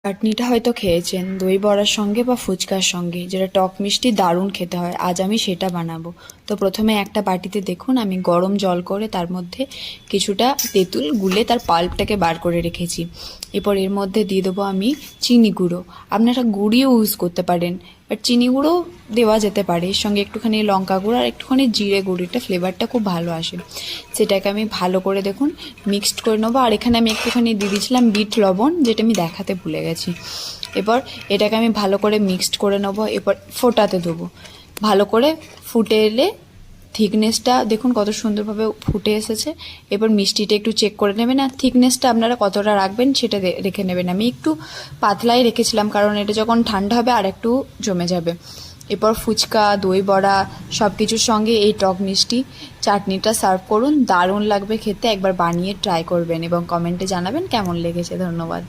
চাটনিটা হয়তো খেয়েছেন দই বড়ার সঙ্গে বা ফুচকার সঙ্গে, যেটা টক মিষ্টি দারুণ খেতে হয়। আজ আমি সেটা বানাবো। তো প্রথমে একটা বাটিতে দেখুন আমি গরম জল করে তার মধ্যে কিছুটা তেঁতুল গুলে তার পাল্পটাকে বার করে রেখেছি। এরপর এর মধ্যে দিয়ে দেবো আমি চিনি গুঁড়ো। আপনারা গুঁড়িও ইউজ করতে পারেন, বাট চিনি গুঁড়ো দেওয়া যেতে পারে। এর সঙ্গে একটুখানি লঙ্কা গুঁড়ো আর একটুখানি জিরে গুঁড়োটা ফ্লেভারটা খুব ভালো আসে। সেটাকে আমি ভালো করে দেখুন মিক্সড করে নেবো। আর এখানে আমি একটুখানি দিয়ে দিয়েছিলাম বিট লবণ, যেটা আমি দেখাতে ভুলে গেছি। এবার এটাকে আমি ভালো করে মিক্সড করে নেবো। এরপর ফোটাতে দেবো। ভালো করে ফুটে এলে থিকনেসটা দেখুন কত সুন্দরভাবে ফুটে এসেছে। এবার মিষ্টিটা একটু চেক করে নেবেন, আর থিকনেসটা আপনারা কতটা রাখবেন সেটা রেখে নেবেন। আমি একটু পাতলাই রেখেছিলাম, কারণ এটা যখন ঠান্ডা হবে আর একটু জমে যাবে। এরপর ফুচকা, দই বড়া সব কিছুর সঙ্গে এই টক মিষ্টি চাটনিটা সার্ভ করুন। দারুণ লাগবে খেতে। একবার বানিয়ে ট্রাই করবেন এবং কমেন্টে জানাবেন কেমন লেগেছে। ধন্যবাদ।